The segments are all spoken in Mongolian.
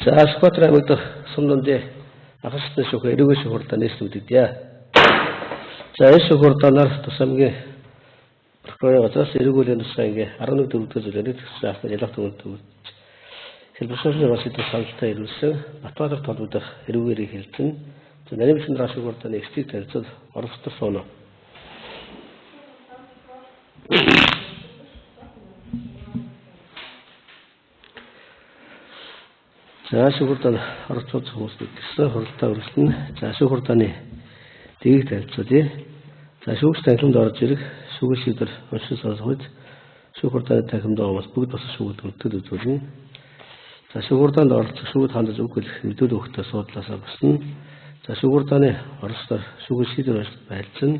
За Скватраа мэдэх сумдын ахсны шүүх эрүүгийн шүүх хурдан нийслүүлдэгдээ. За энэ шүүх хурданаар тусамгийн прокурорын газраас эрүүгийн тусгай 11 дөрөвдүгээр зүйлээр тэгсэн ахны ялах төвөнд хэлбэршүүлсэн бас идэв саналтай ирүүлсэн Батбаатар толгойдох эрүүгээрийг хэлсэн. За нарийн шүүх хурдан экстиг танилцал оролцдог сууна. За шүүх хурдан оролцож хүмүүсд гэсэн хуралдаа үргэлжлэн. За шүүх хурданы дэгийг танилцуулъя. За шүүгч танхимд орж ирэх шүүгч шийдвэр уншиж сонсгож шүүх хурданы танхимд байгаа бүгд бас шүүгд үлдээд үзүүлнэ. За шүүх хурданд оролцох шүүгд хандаж үг хэлэх мэдүүлэг өгөхдөө суудлаасаа босно. За шүүх хурданы оролцоор шүүгч шийдвэр уншиж байлцсан.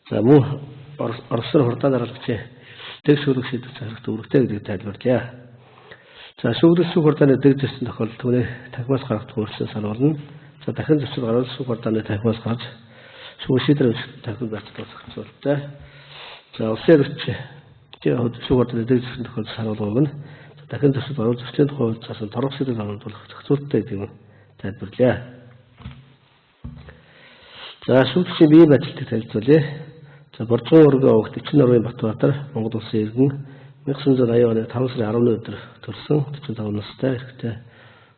За мөн оролцоор хурдан дараалагчийн дэг шүүх шийдвэр зарах үүрэгтэй гэдгийг тайлбарлая. За шүүгдэл шүүх хурданы дэг зөрчил тохиолдолд түүний танхимаас гаргах өөрчлөлт сануулна. За дахин зөрчил гарвал шүүх хурданы танхимаас гарч шүүх шийдвэр унших танхимд барьцлах зохицуулалттай. За улсын эрхч шүүх хурданы дэг зөрчил тохиолдолд сануулгыг нь дахин зөрчил гарвал зөрчлийн тухай цаасан торгох шийдвэр сануулах зохицуулалттай гэдгийг тайлбарлая. За шүүгчийн бие барилтыг танилцуулъя. За Боржгон ургийн овогт Эчин нурын Батбаатар Монгол улсын иргэн 1980 оны 5 сарын 10-ны өдөр төрсөн 45 настай эрэгтэй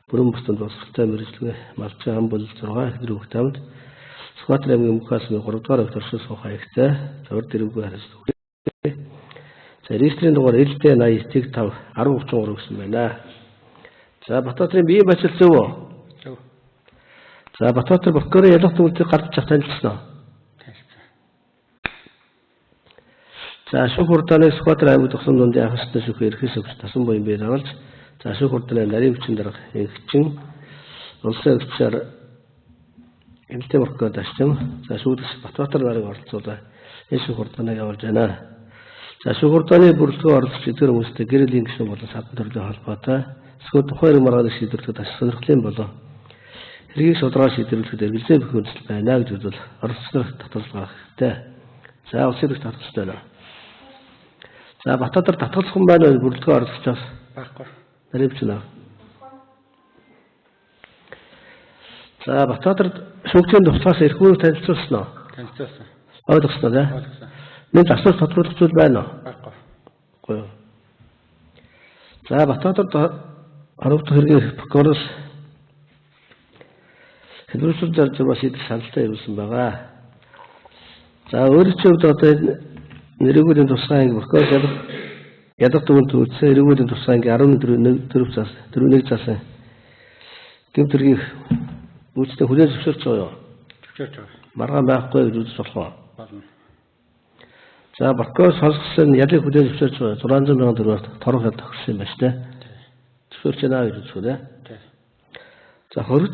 бүрэн бусдад боловсролтой мэргэжлийн малчин ам бол 6 эхнэр хүүхэд амд Скватр аймгийн Мөхасмын 3 дугаар өвт оршин суух хаягтай урд дэрвгүй харилцдаг. За регистрийн дугаар LD80-5 1033 гэсэн байна. За Батбаатарын бие бачил зөв үү? Зөв. За Батбаатар прокурорын ялах төвлөлтийг гаргаж авах танилцсан уу? За шүүх хурданы Скватр аймаг тусам дундын ахсны шүүх эрхээс өгч тасан буян бий дагалж за шүүх хурданы нарийн хүчин дарга эгчин улсын эрхчээр эмэлтэй прокурор дашчин за шүүгч Батбаатар нарыг оролцуулаа энэ шүүх хурданыг явуулж байна. За шүүх хурданы бүрэлдэхүүн оролцогч эдгээр хүмүүстэй гэрээлийн гишүүн болон садан төрлийн холбоотой эсвэл тухайн хэрэг маргааны шийдвэрлэхэд ашиг сонирхлын болон хэргийг судалгаа шийдвэрлэхэд эргэлзээ бүх үндэслэл байна гэж үзвэл оролцогчдод татгалзал гаргах хэрэгтэй. За улсын эрхч татгалзалтай байна. За Батбаатар татгалзах юм байна уу бүрэлдэхүүн оролцогчоос? Баггүй. Нарийн хүчин аа. За Батбаатарт шүүгчийн туслахаас эрхүүрийг танилцуулсан уу? Танилцуулсан. Ойлгосноо тий? Ойлгосон. Нэг асуулт тодруулах зүйл байна уу? Баггүй. Гоо. За Батбаатарт оролцох хэргийг прокуророос хэлбэршүүл зарж бас идэх саналтай явуулсан байгаа. За өөрөөр хувьд одоо эрүүгийн тусгай анги прокурор ядах төвөнд үүссэн эрүүгийн тусгай анги 14 цаас гэмтэргийг үүсдэг хүлээж зөвшөөрч байгаа юу? Зөвшөөрч байгаа. Маргаан байхгүй гэж үзэж болох уу? Болно. За прокурор сонсгосон ялыг хүлээж зөвшөөрч байгаа 600 сая төгрөгөөр торгох яд тохирсон юм байна шүү дээ. Зөвшөөрч байна гэж үзэх үү? Тийм. За хөл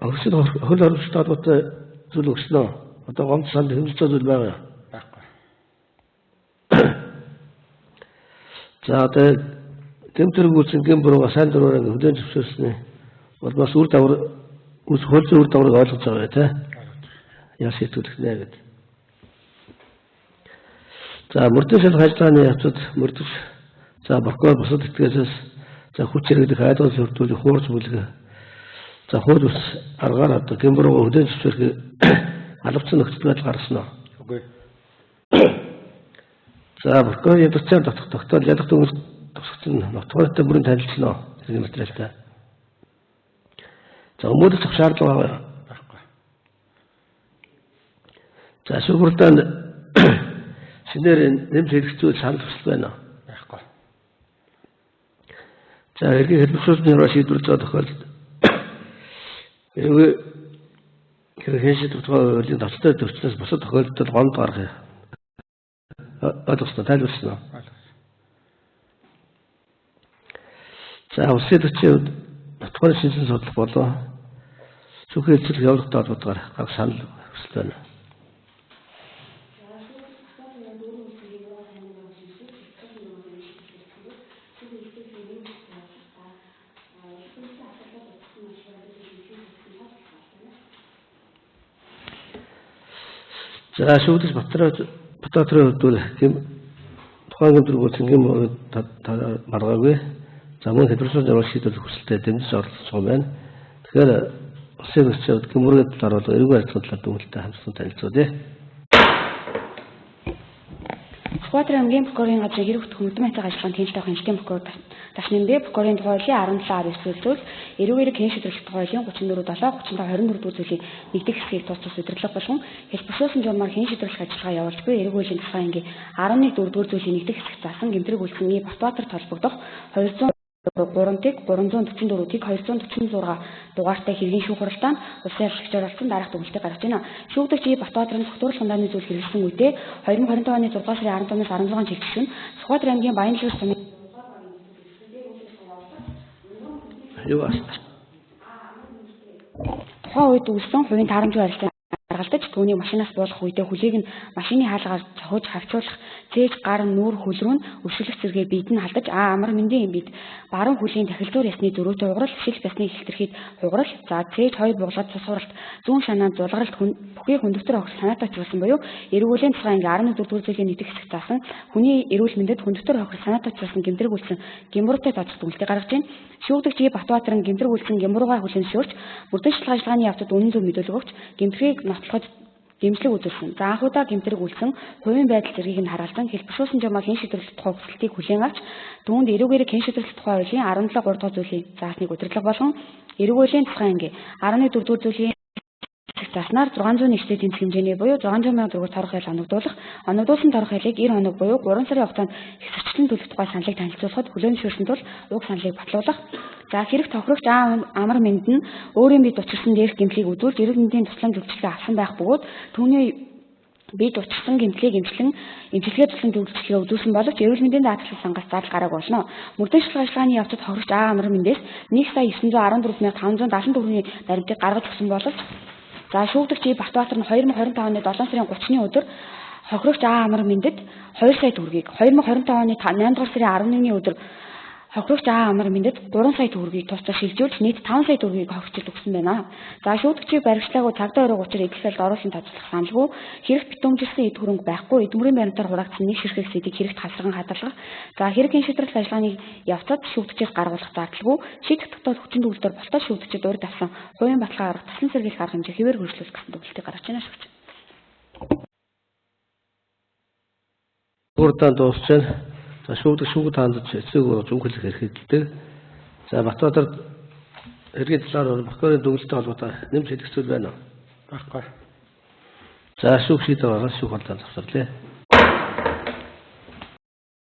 оруулагчтай холбоотой зүйл өгснөө. Одоо гомд санд хэмжиж байгаа зүйл байгаа юу? За одоо гэмтэрэг үүсэн гэм бурууга сайн дураараа хүлээн зөвшөөрснээ бол бас үр дагавар хөлзөө үр дагаврыг ойлгож байгаа тий. Яа шийдвэрлэх нэ гэдэг. За мөрдөн шалгах ажиллагааны явцад мөрдөж за прокурор бусад этгээсээс за хүч хэрэглэх айлгаж өртүүлэх хуурч бүлэг за хууль ус аргаар одоо гэм бурууга хүлээн зөвшөөрөх албацсан нөхцөл байдал гаргасан уу? Үгүй. За прокурор ядцаар тогтоол ялах төгс тусгацсан нотгойтой бүрэн танилцсан уу? Зэрэг материалтай. За өмөрөх шаардлага байхгүй. За шүүх хурданд шинээр нэмж хэрэгцүүл санал хүсэл байна уу? Байхгүй. За хэргийг хэлбэршүүлсний шийдвэрлэж байгаа тохиолдолд хэрэг шийдвэрлэх хуулийн давталтай төвчлөөс бусад тохиолдолд гомд гаргах ойлгосноо тайлбарсан уу? За улсын эрхчийн нотгойн шинжилгээ судлах болоо шүүхийн хэлцэл явуулалттай холбоотойгоор гарах санал хүсэл байна. За шүүгч Батбаатарын хувьд тухайн гэмтэрэг үүсэн гэм маргаагүй За мөн хэдвэрсэн зорилго шийдвэрлэх хүсэлтэд дэмжиж оролцож байгаа юм байна. Тэгэхээр улсын гэрчүүд гэмүргээд талаар бол эрүүл харилцааны талаар дүгнэлттэй хамтсан танилцуулъя. Сүхбаатар аймгийн прокурорын газрын хэрэг хөтгөх мөдөм байцааг ажиллагаанд хяналттай авах хяналтын прокурор Дашнэмбэ прокурорын тухай 17 эсвэлзүүл эрүүл хэн шийдвэрлэх тухай 34 7 35 24 дэх зүйлийн нэгдэх хэсгийг тус удирдлага болгон хэлбэршүүлсэн журмаар хэн шийдвэрлэх ажиллагаа явуулж буй эрүүл хэн тухай ангийн 11 4 зүйлийн нэгдэх хэсэг заасан гэмтрэг үйлчлэний Батбаатар толбогдох 203-ыг 344-ийг 246 дугаартай хэргийн шүүх хуралдаанд улсын ашигчаар болсон дараах дүгнэлтийг гаргаж байна. Шүүгдэгч Батбаатарын зөвхөн сандааны зүйл хэрэгжсэн үедээ 2025 оны 6 сарын 15-наас 16 жигшин Сүхбаатар аймгийн Баянлаг сумын тухайн үед үүссэн хувийн таарамжгүй арилжаан гаргалтаж түүний машинаас буулгах үедээ хүлээг нь машины хаалгаар цохиж хавчуулах цээж гар нүүр хөл рүү өршөлөх зэрэгээр биед нь халдаж амар мэндийн бид баруун хүлийн тахилзуур ясны зөрүүтэй уграл хишил басны хилтерхийд уграл за цээж хоёр буглаад цус хуралт зүүн шанаанд зулгаралт бүхий хүндэвтэр огт санаатай чуулсан буюу эрүүлийн тухай ингээ 11 4 зүйлийн нэгдэх хэсэг заасан хүний эрүүл мэндэд хүндэвтэр огт санаатай чуулсан гэмтрэг үйлсэн гэмбуруутай тооцох дүгнэлтийг гаргаж байна. Шүүгдэгч Батбаатарын гэмтрэг үйлсэн гэмбуруугаа хүлээн зөвшөөрч мөрдөн шалгах ажиллагааны явцад үнэн зөв мэдүүлэг өгч гэмтрийг нотлоход дэмжлэг үзүүлсэн. За анхудаа гэмтрэг үйлсэн хувийн байдал зэргийг нь хараалдан хэлбэршүүлсэн журмаар хэн шийдвэрлэх тухай хүсэлтийг хүлээн авч түүнд эрүүгээрээ хэн шийдвэрлэх тухай хуулийн 17 3 дахь зүйлийн заасныг удирдлага болгон эрүүгийн тухай ангийн 11 4 дахь зүйлийн заснаар 601 дэд тэмцэх хэмжээний буюу 600 сая төгрөг торох хял оногдуулсан торох хялыг 90 хоног буюу 3 сарын хугацаанд хэсэгчлэн төлөх тухай саналыг танилцуулахад хүлээн зөвшөөрсөн тул уг саналыг батлуулах. За хэрэг тохирогч амар мэнд нь өөрийн бие учирсан дээрх гэмтлийг үзүүлж эрүүл мэндийн туслан зөвлөлтийг авсан байх бөгөөд түүний бид учирсан гэмтлийг эмчилгээ туслан зөвлөлтийг үзүүлсэн боловч эрүүл мэндийн даатгалын сангаас зардал гараагүй болно. Мөрдөн шалгах ажиллагааны явцад тохирогч амар мэндээс 1,914,574-ийн баримтыг гаргаж өгсөн боловч за шүүгдэгч Батбаатар нь 2025 оны 7 сарын 30-ны өдөр хохирогч амар мэндэд 2 сая төгрөгийг 2025 оны 8 дугаар сарын 11-ний өдөр хохирогч амар мэндэд 3 сая төгрөгийг тусдаа шилжүүлж нийт 5 сая төгрөгийг хохирчд өгсөн байна. За шүүгдэгчийг баригчлаагүй цагдаа өрөө учир эдгэлсэлд оруулсан татварлах саналгүй хэрэгт битүүмжилсэн эд хөрөнгө байхгүй эдмүрийн баримтаар хураагдсан нэг ширхэг сэдийг хэрэгт хасран хадгалах. За хэрэг хэн шийдвэрлэх ажиллагааны явцад шүүгдэгчээс гаргуулах зардалгүй шийдэх дотоод хүчин төгөлдөр болтол шүүгдэгчд урьд авсан хувийн баталгаа гаргах таслан сэргийлэх арга хэмжээ хэвээр хөрвүүлэх гэсэн дүгнэлтийг гаргаж байна шүүгч. Урдаа дууссан. За шүүгд хаандаж эцэг урж үхэлэх эрхэлдэг. За Батбаатар хэргийн талаар прокурорын дүгнэлттэй холбоотой нэмж хэлэх зүйл байна уу? Баггүй. За шүүх шийдвэр гаргаж шүүх холбоотой завсарлаа.